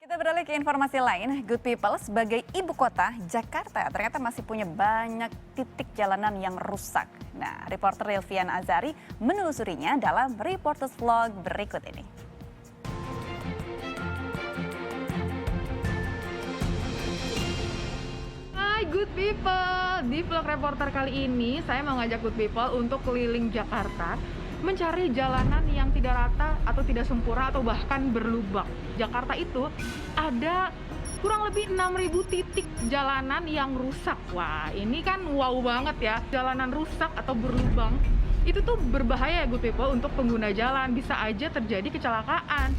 Kita beralih ke informasi lain, Good People sebagai ibu kota, Jakarta ternyata masih punya banyak titik jalanan yang rusak. Nah, reporter Rilvian Azari menelusurinya dalam Reporters Vlog berikut ini. Hai Good People, di vlog reporter kali ini saya mau ngajak Good People untuk keliling Jakarta mencari jalanan yang tidak rata atau tidak sempurna atau bahkan berlubang. Jakarta itu ada kurang lebih 6.000 titik jalanan yang rusak. Wah, ini kan wow banget ya. Jalanan rusak atau berlubang itu tuh berbahaya ya Good People untuk pengguna jalan, bisa aja terjadi kecelakaan.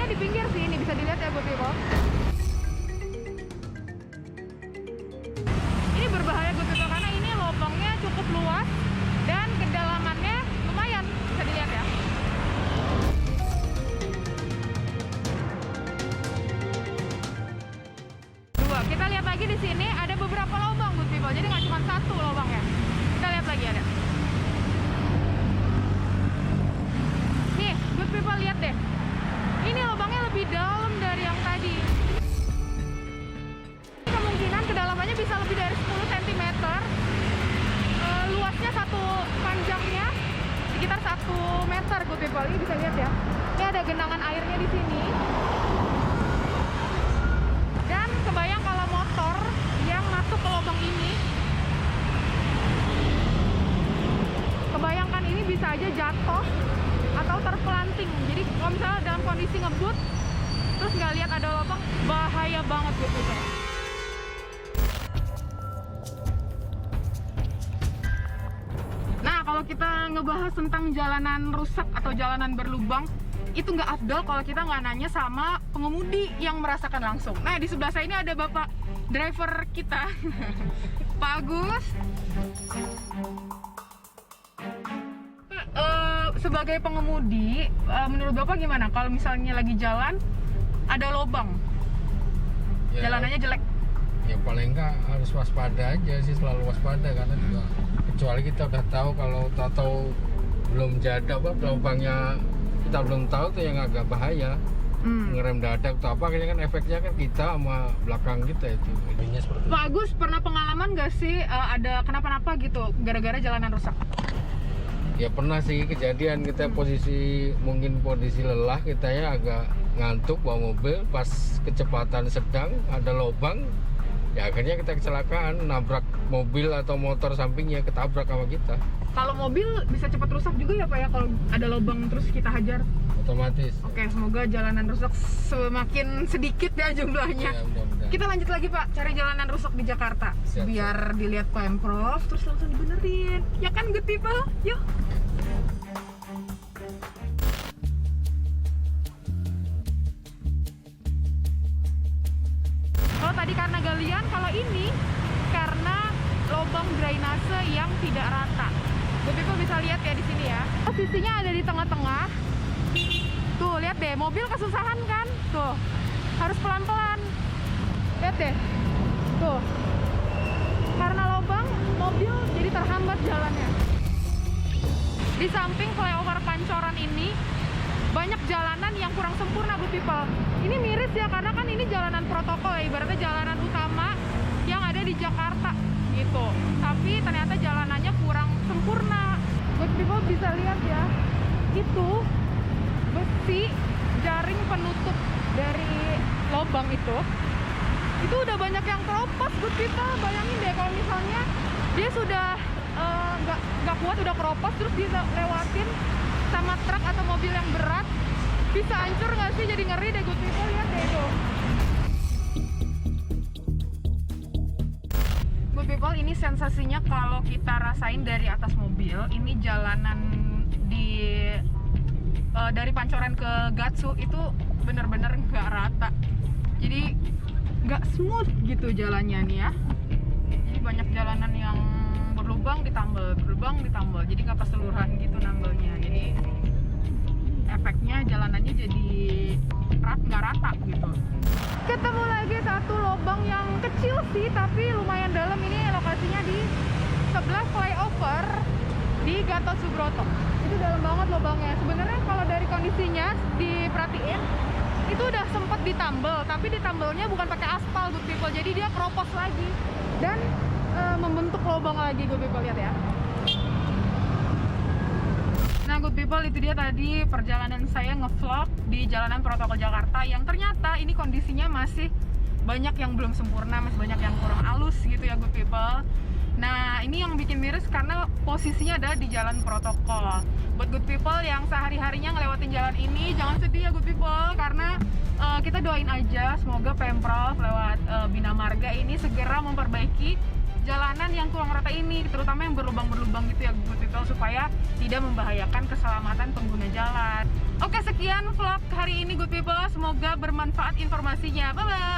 Di pinggir sih, ini bisa dilihat ya Good People. Ini berbahaya Good People karena ini lubangnya cukup luas dan kedalamannya lumayan, bisa dilihat ya. Dua, kita lihat lagi di sini ada beberapa lubang Good People, jadi nggak cuma satu lubangnya. Kita lihat lagi ada. Nih, Good People lihat deh. Ini lubangnya lebih dalam dari yang tadi. Kemungkinan kedalamannya bisa lebih dari 10 cm. Luasnya panjangnya sekitar 1 meter Good People. Ini bisa lihat ya. Ini ada genangan airnya di sini. Dan kebayang kalau motor yang masuk ke lubang ini, kebayangkan ini bisa aja jatuh atau terpelanting. Jadi kalau misalnya dalam kondisi ngebut terus nggak lihat ada lubang, bahaya banget gitu. Nah, kalau kita ngebahas tentang jalanan rusak atau jalanan berlubang, itu nggak afdol kalau kita nggak nanya sama pengemudi yang merasakan langsung. Nah, di sebelah saya ini ada bapak driver kita Pak Agus. Sebagai pengemudi, menurut Bapak gimana kalau misalnya lagi jalan ada lubang, ya, jalanannya jelek? Ya paling enggak harus waspada aja sih, selalu waspada karena juga kecuali kita udah tahu kalau tahu belum jada apa lubangnya kita belum tahu tuh yang agak bahaya. Ngerem dadak atau apa, akhirnya kan efeknya kan kita sama belakang kita itu. Pak Agus pernah pengalaman nggak sih ada kenapa-napa gitu gara-gara jalanan rusak? Ya pernah sih kejadian kita mungkin posisi lelah, kita ya agak ngantuk bawa mobil, pas kecepatan sedang ada lubang, ya akhirnya kita kecelakaan, nabrak mobil atau motor sampingnya, ketabrak sama kita. Kalau mobil bisa cepat rusak juga ya Pak ya kalau ada lubang terus kita hajar? Otomatis. Oke, semoga jalanan rusak semakin sedikit ya jumlahnya. Ya, mudah-mudahan. Kita lanjut lagi Pak, cari jalanan rusak di Jakarta. Siap, biar dilihat Pemprov terus langsung dibenerin. Ya kan Good People? Yuk. Kalau tadi karena galian, kalau ini karena lubang drainase yang tidak rata. Good People bisa lihat ya di sini ya. Posisinya ada di tengah-tengah. Tuh, lihat deh, mobil kesusahan kan? Tuh, harus pelan-pelan. Lihat deh. Tuh. Karena lubang, mobil jadi terhambat jalannya. Di samping flyover Pancoran ini, banyak jalanan yang kurang sempurna Good People. Ini miris ya, karena kan ini jalanan protokol ya, ibaratnya jalanan utama yang ada di Jakarta gitu. Tapi ternyata jalanannya kurang sempurna. Good People bisa lihat ya, itu besi jaring penutup dari lubang itu udah banyak yang keropos Good People. Bayangin deh kalau misalnya dia sudah nggak kuat, udah keropos terus dilewatin sama truk atau mobil yang berat, bisa hancur nggak sih? Jadi ngeri deh Good People, lihat deh itu. Good People, ini sensasinya kalau kita rasain dari atas mobil. Ini jalanan dari Pancoran ke Gatsu itu bener-bener nggak rata, jadi nggak smooth gitu jalannya nih ya. Jadi banyak jalanan yang berlubang ditambal, jadi nggak keseluruhan gitu nambelnya. Jadi efeknya jalanannya jadi nggak rata gitu. Ketemu lagi lagi satu lubang yang kecil sih, tapi lumayan dalam. Ini lokasinya di sebelah flyover di Gatot Subroto. Itu dalam banget lubangnya. Sebenarnya kalau dari kondisinya diperhatiin, itu udah sempet ditambel, tapi ditambelnya bukan pakai aspal, good people. Jadi dia keropos lagi dan membentuk lubang lagi, good people. Lihat ya. Nah, good people, itu dia tadi perjalanan saya ngevlog di jalanan protokol Jakarta yang ternyata ini kondisinya masih banyak yang belum sempurna, masih banyak yang kurang halus gitu ya, good people. Nah, ini yang bikin miris karena posisinya ada di jalan protokol. Buat good people yang sehari-harinya ngelewatin jalan ini, jangan sedih ya good people, karena kita doain aja semoga Pemprov lewat Bina Marga ini segera memperbaiki jalanan yang kurang rata ini, terutama yang berlubang-berlubang gitu ya good people, supaya tidak membahayakan keselamatan pengguna jalan. Oke, sekian vlog hari ini good people, semoga bermanfaat informasinya. Bye bye.